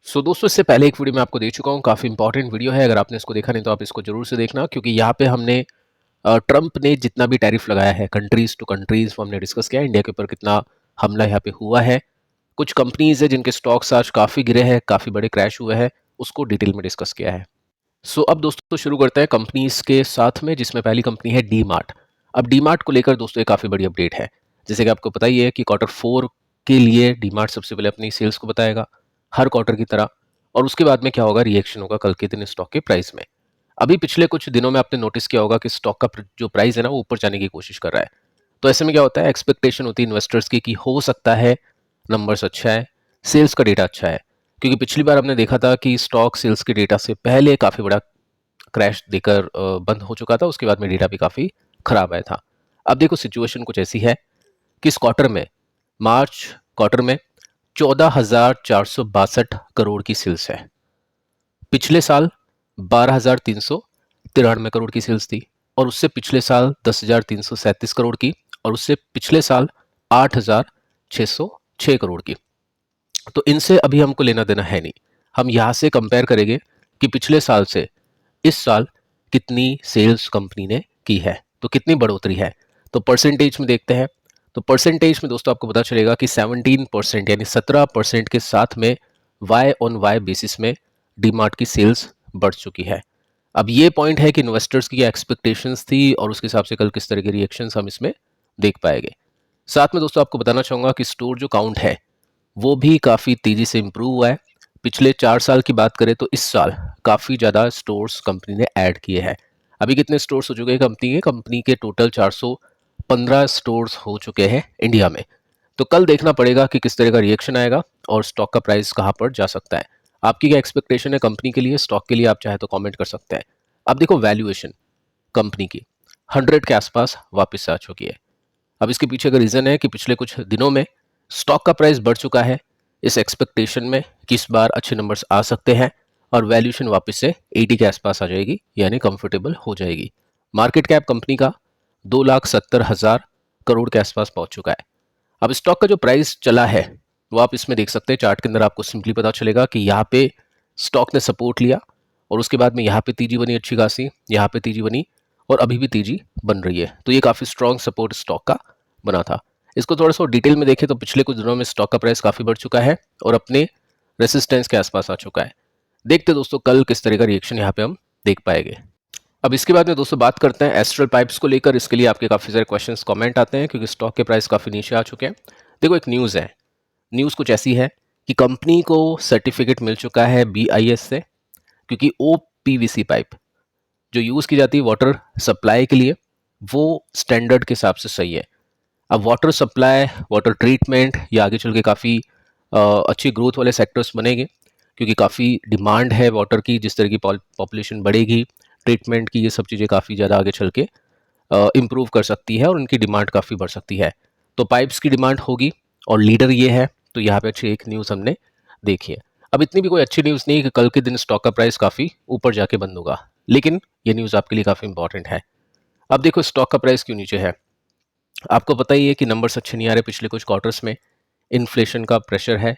दोस्तों, इससे पहले एक वीडियो मैं आपको दे चुका हूँ, काफ़ी इंपॉर्टेंट वीडियो है। अगर आपने इसको देखा नहीं तो आप इसको जरूर से देखना, क्योंकि यहाँ पे हमने ट्रंप ने जितना भी टैरिफ लगाया है कंट्रीज टू कंट्रीज, वो हमने डिस्कस किया है। इंडिया के ऊपर कितना हमला यहाँ पे हुआ है, कुछ कंपनीज है जिनके स्टॉक्स आज काफ़ी गिरे हैं, काफ़ी बड़े क्रैश हुए हैं, उसको डिटेल में डिस्कस किया है। अब दोस्तों शुरू करते हैं कंपनीज के साथ में, जिसमें पहली कंपनी है डी मार्ट। अब डी मार्ट को लेकर दोस्तों एक काफ़ी बड़ी अपडेट है। जैसे कि आपको पता ही है कि क्वार्टर 4 के लिए डी मार्ट सबसे पहले अपनी सेल्स को बताएगा, हर क्वार्टर की तरह। और उसके बाद में क्या होगा, रिएक्शन होगा कल के दिन स्टॉक के प्राइस में। अभी पिछले कुछ दिनों में आपने नोटिस किया होगा कि स्टॉक का जो प्राइस है ना, वो ऊपर जाने की कोशिश कर रहा है। तो ऐसे में क्या होता है, एक्सपेक्टेशन होती है इन्वेस्टर्स की कि हो सकता है नंबर्स अच्छा है, सेल्स का डेटा अच्छा है। क्योंकि पिछली बार हमने देखा था कि स्टॉक सेल्स के डेटा से पहले काफ़ी बड़ा क्रैश देकर बंद हो चुका था, उसके बाद में डेटा भी काफ़ी खराब आया था। अब देखो सिचुएशन कुछ ऐसी है कि इस क्वार्टर में, मार्च क्वार्टर में 14,462 करोड़ की सेल्स है। पिछले साल 12,393 करोड़ की सेल्स थी, और उससे पिछले साल 10,337 करोड़ की, और उससे पिछले साल 8,606 करोड़ की। तो इनसे अभी हमको लेना देना है नहीं। हम यहाँ से कंपेयर करेंगे कि पिछले साल से इस साल कितनी सेल्स कंपनी ने की है, तो कितनी बढ़ोतरी है। तो परसेंटेज में देखते हैं। तो परसेंटेज में दोस्तों आपको पता चलेगा कि 17% यानी 17% के साथ में वाई ऑन वाई बेसिस में डीमार्ट की सेल्स बढ़ चुकी है। अब ये पॉइंट है कि इन्वेस्टर्स की क्या एक्सपेक्टेशंस थी, और उसके हिसाब से कल किस तरह के रिएक्शंस हम इसमें देख पाएंगे। साथ में दोस्तों आपको बताना चाहूँगा कि स्टोर जो काउंट है वो भी काफ़ी तेज़ी से इम्प्रूव हुआ है। पिछले 4 साल की बात करें तो इस साल काफ़ी ज़्यादा स्टोर्स कंपनी ने ऐड किए हैं। अभी कितने स्टोर्स हो चुके हैं कंपनी के टोटल 415 स्टोर्स हो चुके हैं इंडिया में। तो कल देखना पड़ेगा कि किस तरह का रिएक्शन आएगा और स्टॉक का प्राइस कहाँ पर जा सकता है। आपकी क्या एक्सपेक्टेशन है कंपनी के लिए, स्टॉक के लिए? आप चाहे तो कमेंट कर सकते हैं। अब देखो वैल्यूएशन कंपनी की 100 के आसपास वापस आ चुकी है। अब इसके पीछे का रीज़न है कि पिछले कुछ दिनों में स्टॉक का प्राइस बढ़ चुका है, इस एक्सपेक्टेशन में कि इस बार अच्छे नंबर्स आ सकते हैं और वैल्यूएशन वापस से 80 के आसपास आ जाएगी, यानी कंफर्टेबल हो जाएगी। मार्केट कैप कंपनी का 2,70,000 करोड़ के आसपास पहुंच चुका है। अब स्टॉक का जो प्राइस चला है वो आप इसमें देख सकते हैं। चार्ट के अंदर आपको सिंपली पता चलेगा कि यहाँ पे स्टॉक ने सपोर्ट लिया, और उसके बाद में यहाँ पे तेजी बनी अच्छी खासी, यहाँ पे तेजी बनी, और अभी भी तेजी बन रही है। तो ये काफ़ी स्ट्रॉन्ग सपोर्ट स्टॉक का बना था। इसको थोड़ा सा डिटेल में देखें तो पिछले कुछ दिनों में स्टॉक का प्राइस काफ़ी बढ़ चुका है और अपने रेसिस्टेंस के आसपास आ चुका है। देखते दोस्तों कल किस तरह का रिएक्शन यहाँ पे हम देख पाएंगे। अब इसके बाद में दोस्तों बात करते हैं एस्ट्रल पाइप्स को लेकर। इसके लिए आपके काफ़ी सारे क्वेश्चंस कमेंट आते हैं, क्योंकि स्टॉक के प्राइस काफ़ी नीचे आ चुके हैं। देखो एक न्यूज़ है, न्यूज़ कुछ ऐसी है कि कंपनी को सर्टिफिकेट मिल चुका है BIS से, क्योंकि OPVC पाइप जो यूज़ की जाती है वाटर सप्लाई के लिए, वो स्टैंडर्ड के हिसाब से सही है। अब वाटर सप्लाई, वाटर ट्रीटमेंट, ये आगे चल के काफ़ी अच्छी ग्रोथ वाले सेक्टर्स बनेंगे, क्योंकि काफ़ी डिमांड है वाटर की। जिस तरह की पॉपुलेशन बढ़ेगी, ट्रीटमेंट की ये सब चीज़ें काफ़ी ज़्यादा आगे चल के इम्प्रूव कर सकती है और उनकी डिमांड काफ़ी बढ़ सकती है। तो पाइप्स की डिमांड होगी और लीडर ये है। तो यहाँ पे अच्छी एक न्यूज़ हमने देखी है। अब इतनी भी कोई अच्छी न्यूज़ नहीं है कि कल के दिन स्टॉक का प्राइस काफ़ी ऊपर जाके बंद होगा, लेकिन ये न्यूज़ आपके लिए काफ़ी इंपॉर्टेंट है। अब देखो स्टॉक का प्राइस क्यों नीचे है। आपको पता ही है कि नंबर्स अच्छे नहीं आ रहे पिछले कुछ क्वार्टर्स में, इन्फ्लेशन का प्रेशर है।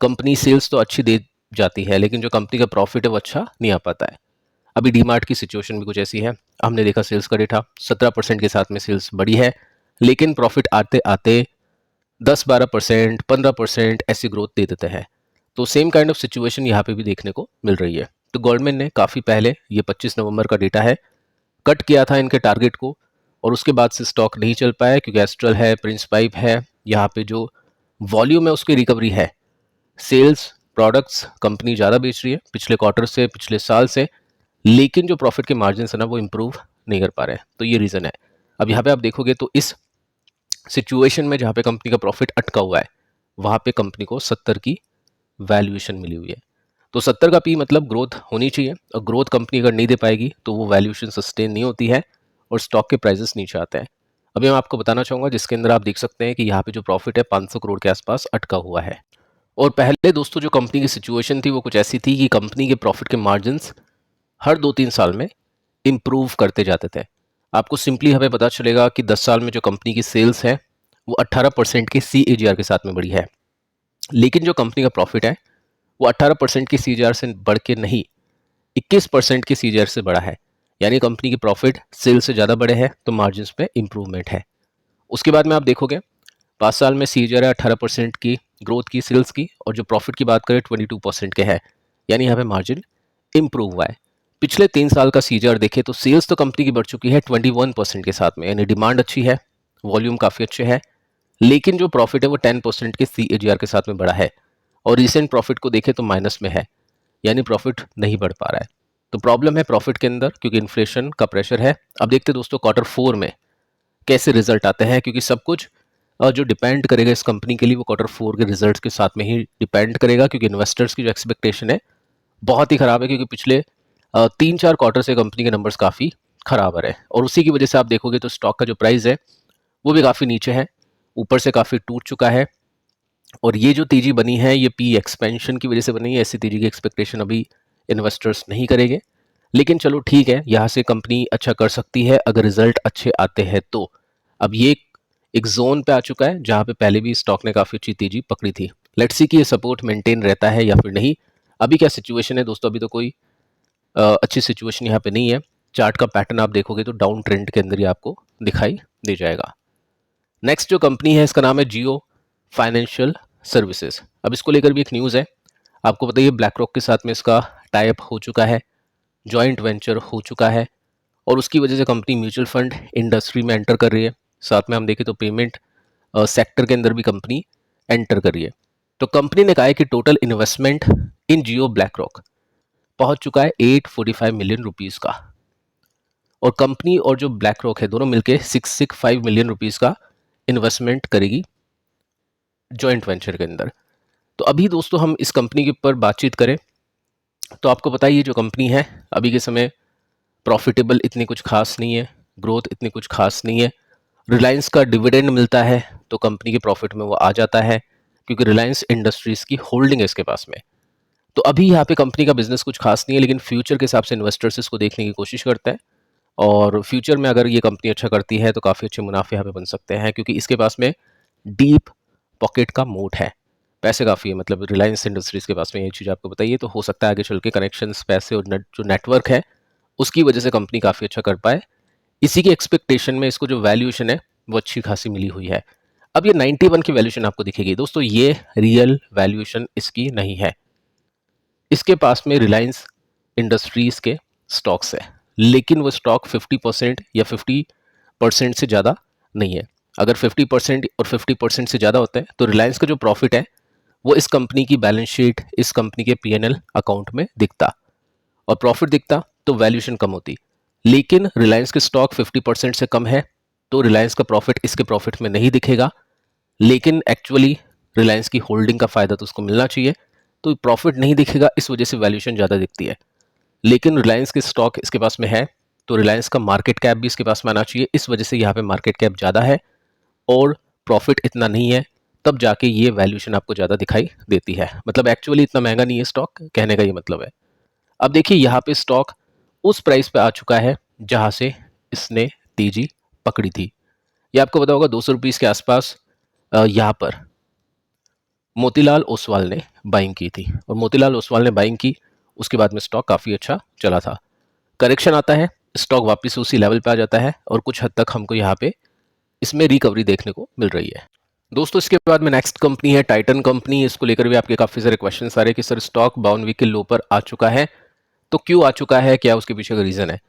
कंपनी सेल्स तो अच्छी दे जाती है, लेकिन जो कंपनी का प्रॉफिट है वो अच्छा नहीं आ पाता है। अभी डीमार्ट की सिचुएशन भी कुछ ऐसी है। हमने देखा सेल्स का डेटा 17% के साथ में सेल्स बढ़ी है, लेकिन प्रॉफिट आते आते 10-12%, 15% ऐसी ग्रोथ दे देते हैं। तो सेम काइंड ऑफ सिचुएशन यहाँ पे भी देखने को मिल रही है। तो गवर्नमेंट ने काफ़ी पहले, ये 25 नवंबर का डेटा है, कट किया था इनके टारगेट को, और उसके बाद से स्टॉक नहीं चल पाया, क्योंकि एस्ट्रल है, प्रिंस पाइप है, यहाँ पे जो वॉल्यूम है उसकी रिकवरी है। सेल्स प्रोडक्ट्स कंपनी ज़्यादा बेच रही है पिछले क्वार्टर से, पिछले साल से, लेकिन जो प्रॉफिट के मार्जिन है ना वो इम्प्रूव नहीं कर पा रहे हैं। तो ये रीज़न है। अब यहाँ पे आप देखोगे तो इस सिचुएशन में जहाँ पे कंपनी का प्रॉफिट अटका हुआ है, वहाँ पे कंपनी को 70 की वैल्यूएशन मिली हुई है। तो 70 का पी मतलब ग्रोथ होनी चाहिए, और ग्रोथ कंपनी अगर नहीं दे पाएगी तो वो वैल्यूएशन सस्टेन नहीं होती है और स्टॉक के प्राइसेस नीचे आते हैं। अभी मैं आपको बताना चाहूँगा, जिसके अंदर आप देख सकते हैं कि यहाँ पे जो प्रॉफिट है 500 करोड़ के आसपास अटका हुआ है। और पहले दोस्तों जो कंपनी की सिचुएशन थी वो कुछ ऐसी थी कि कंपनी के प्रॉफिट के मार्जिन्स हर 2-3 साल में इम्प्रूव करते जाते थे। आपको सिंपली हमें पता चलेगा कि 10 साल में जो कंपनी की सेल्स है वो 18% के CAGR के साथ में बढ़ी है, लेकिन जो कंपनी का प्रॉफिट है वो 18% की सीजीआर से बढ़ के नहीं, 21% की सीजीआर से बढ़ा है। यानी कंपनी की प्रॉफिट सेल से ज़्यादा बढ़े हैं, तो मार्जिन पे इंप्रूवमेंट है। उसके बाद में आप देखोगे 5 साल में सीजीआर है 18% की ग्रोथ की सेल्स की, और जो प्रॉफिट की बात करें 22% के है, यानी यहाँ पे मार्जिन इंप्रूव हुआ है। पिछले 3 साल का सीजीआर देखें तो सेल्स तो कंपनी की बढ़ चुकी है 21% के साथ में, यानी डिमांड अच्छी है, वॉल्यूम काफ़ी अच्छे है, लेकिन जो प्रॉफिट है वो 10% के सीएजीआर के साथ में बढ़ा है। और रिसेंट प्रॉफिट को देखें तो माइनस में है, यानी प्रॉफिट नहीं बढ़ पा रहा है। तो प्रॉब्लम है प्रॉफिट के अंदर, क्योंकि इन्फ्लेशन का प्रेशर है। अब देखते हैं दोस्तों Q4 में कैसे रिजल्ट आते हैं, क्योंकि सब कुछ जो डिपेंड करेगा इस कंपनी के लिए वो Q4 के रिजल्ट्स के साथ में ही डिपेंड करेगा, क्योंकि इन्वेस्टर्स की जो एक्सपेक्टेशन है बहुत ही खराब है, क्योंकि पिछले 3-4 क्वार्टर से कंपनी के नंबर्स काफ़ी खराब आ रहे हैं, और उसी की वजह से आप देखोगे तो स्टॉक का जो प्राइस है वो भी काफ़ी नीचे है, ऊपर से काफ़ी टूट चुका है। और ये जो तेजी बनी है ये पी एक्सपेंशन की वजह से बनी है। ऐसी तेजी की एक्सपेक्टेशन अभी इन्वेस्टर्स नहीं करेंगे, लेकिन चलो ठीक है, यहाँ से कंपनी अच्छा कर सकती है अगर रिजल्ट अच्छे आते हैं तो। अब ये एक जोन पे आ चुका है जहाँ पे पहले भी स्टॉक ने काफ़ी अच्छी तेजी पकड़ी थी। लेट्स सी कि ये सपोर्ट मेंटेन रहता है या फिर नहीं। अभी क्या सिचुएशन है दोस्तों, अभी तो कोई अच्छी सिचुएशन यहाँ पे नहीं है। चार्ट का पैटर्न आप देखोगे तो डाउन ट्रेंड के अंदर ही आपको दिखाई दे जाएगा। नेक्स्ट जो कंपनी है इसका नाम है जियो फाइनेंशियल सर्विसेज। अब इसको लेकर भी एक न्यूज़ है। आपको बताइए ब्लैक रॉक के साथ में इसका टाई अप हो चुका है, जॉइंट वेंचर हो चुका है, और उसकी वजह से कंपनी म्यूचुअल फंड इंडस्ट्री में एंटर कर रही है। साथ में हम देखें तो पेमेंट सेक्टर के अंदर भी कंपनी एंटर कर रही है। तो कंपनी ने कहा है कि टोटल इन्वेस्टमेंट इन जियो ब्लैक रॉक पहुंच चुका है 845 मिलियन रुपीज़ का, और कंपनी और जो ब्लैक रॉक है दोनों मिलकर 665 मिलियन रुपीज़ का इन्वेस्टमेंट करेगी जॉइंट वेंचर के अंदर। तो अभी दोस्तों हम इस कंपनी के ऊपर बातचीत करें तो आपको पता ही ये जो कंपनी है अभी के समय प्रॉफिटेबल इतनी कुछ खास नहीं है, ग्रोथ इतनी कुछ खास नहीं है। रिलायंस का डिविडेंड मिलता है तो कंपनी के प्रॉफिट में वो आ जाता है, क्योंकि रिलायंस इंडस्ट्रीज़ की होल्डिंग है इसके पास में। तो अभी यहाँ पे कंपनी का बिजनेस कुछ खास नहीं है, लेकिन फ्यूचर के हिसाब से इन्वेस्टर्स इसको देखने की कोशिश करते हैं, और फ्यूचर में अगर ये कंपनी अच्छा करती है तो काफ़ी अच्छे मुनाफे यहाँ पे बन सकते हैं, क्योंकि इसके पास में डीप पॉकेट का मोट है, पैसे काफ़ी है। मतलब रिलायंस इंडस्ट्रीज़ के पास में ये चीज़ आपको बताइए, तो हो सकता है आगे चल के कनेक्शंस, पैसे और जो नेटवर्क है उसकी वजह से कंपनी काफ़ी अच्छा कर पाए। इसी की एक्सपेक्टेशन में इसको जो वैल्यूएशन है वो अच्छी खासी मिली हुई है। अब ये 91 की वैल्यूएशन आपको दिखेगी दोस्तों, ये रियल वैल्यूएशन इसकी नहीं है। इसके पास में रिलायंस इंडस्ट्रीज़ के स्टॉक्स है, लेकिन वो स्टॉक 50% या 50% से ज़्यादा नहीं है। अगर 50% और 50% से ज़्यादा होते हैं तो रिलायंस का जो प्रॉफिट है वो इस कंपनी की बैलेंस शीट, इस कंपनी के पीएनएल अकाउंट में दिखता, और प्रॉफिट दिखता तो वैल्यूएशन कम होती। लेकिन रिलायंस के स्टॉक 50% से कम है, तो रिलायंस का प्रॉफिट इसके प्रॉफिट में नहीं दिखेगा, लेकिन एक्चुअली रिलायंस की होल्डिंग का फ़ायदा तो उसको मिलना चाहिए, तो प्रॉफिट नहीं दिखेगा, इस वजह से वैल्यूएशन ज़्यादा दिखती है। लेकिन रिलायंस के स्टॉक इसके पास में है, तो रिलायंस का मार्केट कैप भी इसके पास में आना चाहिए, इस वजह से यहाँ पे मार्केट कैप ज़्यादा है और प्रॉफिट इतना नहीं है, तब जाके ये वैल्यूएशन आपको ज़्यादा दिखाई देती है। मतलब एक्चुअली इतना महंगा नहीं है स्टॉक, कहने का ये मतलब है। अब देखिए यहाँ पे स्टॉक उस प्राइस पे आ चुका है जहाँ से इसने तेजी पकड़ी थी। ये आपको पता होगा 200 रुपीज़ के आसपास यहाँ पर मोतीलाल ओसवाल ने बाइंग की थी, और मोतीलाल ओसवाल ने बाइंग की, उसके बाद में स्टॉक काफ़ी अच्छा चला था। करेक्शन आता है, स्टॉक वापस उसी लेवल पे आ जाता है, और कुछ हद तक हमको यहाँ पे इसमें रिकवरी देखने को मिल रही है। दोस्तों इसके बाद में नेक्स्ट कंपनी है टाइटन कंपनी। इसको लेकर भी आपके काफ़ी सारे क्वेश्चन आ रहे हैं कि सर स्टॉक 52 वीक के लो पर आ चुका है, तो क्यों आ चुका है, क्या उसके पीछे का रीज़न है।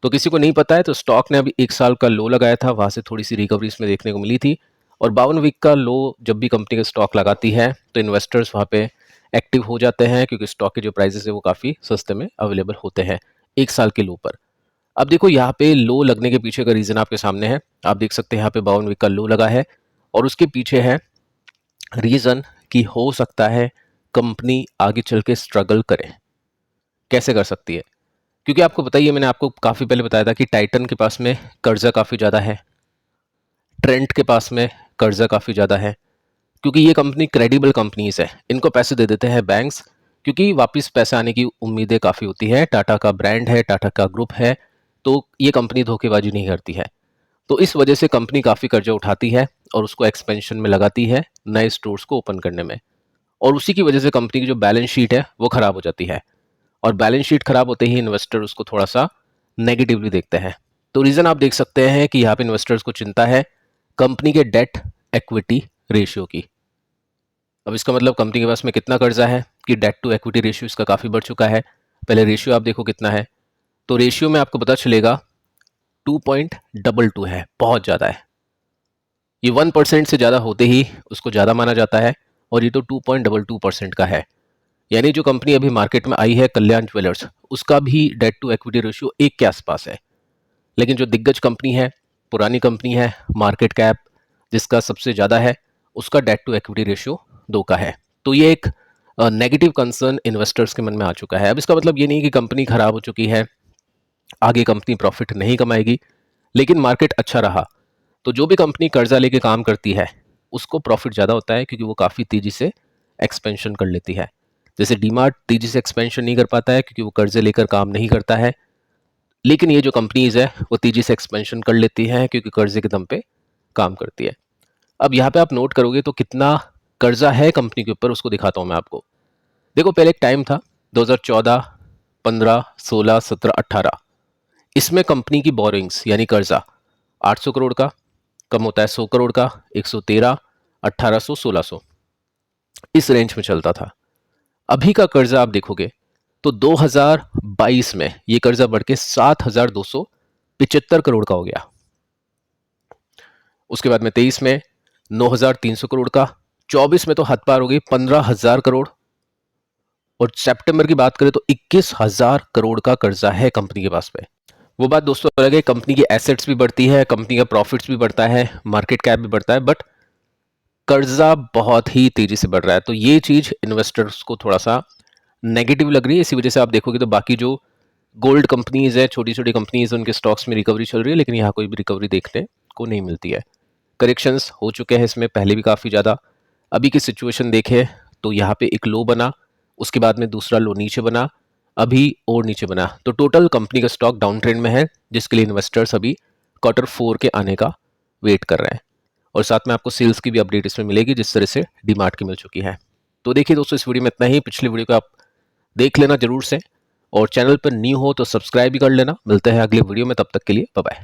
तो किसी को नहीं पता है, तो स्टॉक ने अभी 1 साल का लो लगाया था, वहाँ से थोड़ी सी रिकवरी इसमें देखने को मिली थी, और 52 वीक का लो जब भी कंपनी का स्टॉक लगाती है तो इन्वेस्टर्स वहाँ पे एक्टिव हो जाते हैं, क्योंकि स्टॉक के जो प्राइसेस है वो काफ़ी सस्ते में अवेलेबल होते हैं 1 साल के लो पर। अब देखो यहाँ पे लो लगने के पीछे का रीज़न आपके सामने है, आप देख सकते हैं यहाँ पे 52 वीक का लो लगा है, और उसके पीछे है रीज़न कि हो सकता है कंपनी आगे चल के स्ट्रगल करे। कैसे कर सकती है, क्योंकि आपको बताइए, मैंने आपको काफ़ी पहले बताया था कि टाइटन के पास में कर्जा काफ़ी ज़्यादा है, ट्रेंट के पास में कर्जा काफ़ी ज़्यादा है, क्योंकि ये कंपनी क्रेडिबल कंपनीज है, इनको पैसे दे देते हैं बैंक्स, क्योंकि वापस पैसे आने की उम्मीदें काफ़ी होती है। टाटा का ब्रांड है, टाटा का ग्रुप है, तो ये कंपनी धोखेबाजी नहीं करती है। तो इस वजह से कंपनी काफ़ी कर्जा उठाती है और उसको एक्सपेंशन में लगाती है, नए स्टोर्स को ओपन करने में। और उसी की वजह से कंपनी की जो बैलेंस शीट है वो खराब हो जाती है, और बैलेंस शीट खराब होते ही इन्वेस्टर उसको थोड़ा सा नेगेटिवली देखते हैं। तो रीजन आप देख सकते हैं कि यहाँ पे इन्वेस्टर्स को चिंता है कंपनी के डेट इक्विटी रेशियो की। अब इसका मतलब कंपनी के पास में कितना कर्जा है कि डेट टू इक्विटी रेशियो इसका काफी बढ़ चुका है। पहले रेशियो आप देखो कितना है, तो रेशियो में आपको पता चलेगा 2.22 है, बहुत ज्यादा है। ये 1% से ज्यादा होते ही उसको ज्यादा माना जाता है, और ये तो 2.22% का है। यानी जो कंपनी अभी मार्केट में आई है कल्याण ज्वेलर्स, उसका भी डेट टू इक्विटी रेशियो 1 के आसपास है। लेकिन जो दिग्गज कंपनी है, पुरानी कंपनी है, मार्केट कैप जिसका सबसे ज़्यादा है, उसका डेट टू इक्विटी रेशियो 2 का है। तो ये एक नेगेटिव कंसर्न इन्वेस्टर्स के मन में आ चुका है। अब इसका मतलब ये नहीं कि कंपनी खराब हो चुकी है, आगे कंपनी प्रॉफिट नहीं कमाएगी, लेकिन मार्केट अच्छा रहा तो जो भी कंपनी कर्जा लेके काम करती है उसको प्रॉफिट ज़्यादा होता है, क्योंकि वो काफ़ी तेज़ी से एक्सपेंशन कर लेती है। जैसे डीमार्ट तेज़ी से एक्सपेंशन नहीं कर पाता है क्योंकि वो कर्जे लेकर काम नहीं करता है, लेकिन ये जो कंपनीज है वो तेजी से एक्सपेंशन कर लेती हैं क्योंकि कर्जे के दम पे काम करती है। अब यहाँ पे आप नोट करोगे तो कितना कर्जा है कंपनी के ऊपर, उसको दिखाता हूँ मैं आपको। देखो पहले एक टाइम था 2014, 15, 16, 17, 18, इसमें कंपनी की बोरिंग्स यानी कर्जा 800 करोड़ का, कम होता है 100 करोड़ का, 113, 1800, 1600, इस रेंज में चलता था। अभी का कर्जा आप देखोगे तो 2022 में ये कर्जा बढ़ के 7,275 करोड़ का हो गया। उसके बाद में 23 में 9,300 करोड़ का, 24 में तो हद पार हो गई 15,000 करोड़, और सितंबर की बात करें तो 21,000 करोड़ का कर्जा है कंपनी के पास में। वो बात दोस्तों अलग है, कंपनी की एसेट्स भी बढ़ती है, कंपनी का प्रॉफिट्स भी बढ़ता है, मार्केट कैप भी बढ़ता है, बट कर्जा बहुत ही तेजी से बढ़ रहा है। तो ये चीज इन्वेस्टर्स को थोड़ा सा नेगेटिव लग रही है। इसी वजह से आप देखोगे तो बाकी जो गोल्ड कंपनीज है, छोटी छोटी कंपनीज, उनके स्टॉक्स में रिकवरी चल रही है, लेकिन यहाँ कोई भी रिकवरी देखने को नहीं मिलती है। करेक्शंस हो चुके हैं इसमें पहले भी काफ़ी ज़्यादा। अभी की सिचुएशन देखें तो यहाँ पे एक लो बना, उसके बाद में दूसरा लो नीचे बना, अभी और नीचे बना, तो टोटल कंपनी का स्टॉक डाउन ट्रेंड में है, जिसके लिए इन्वेस्टर्स अभी Q4 के आने का वेट कर रहे हैं। और साथ में आपको सेल्स की भी अपडेट इसमें मिलेगी, जिस तरह से डीमार्ट की मिल चुकी है। तो देखिए दोस्तों, इस वीडियो में इतना ही। पिछले वीडियो को आप देख लेना जरूर से, और चैनल पर न्यू हो तो सब्सक्राइब भी कर लेना। मिलते हैं अगले वीडियो में, तब तक के लिए बाय बाय।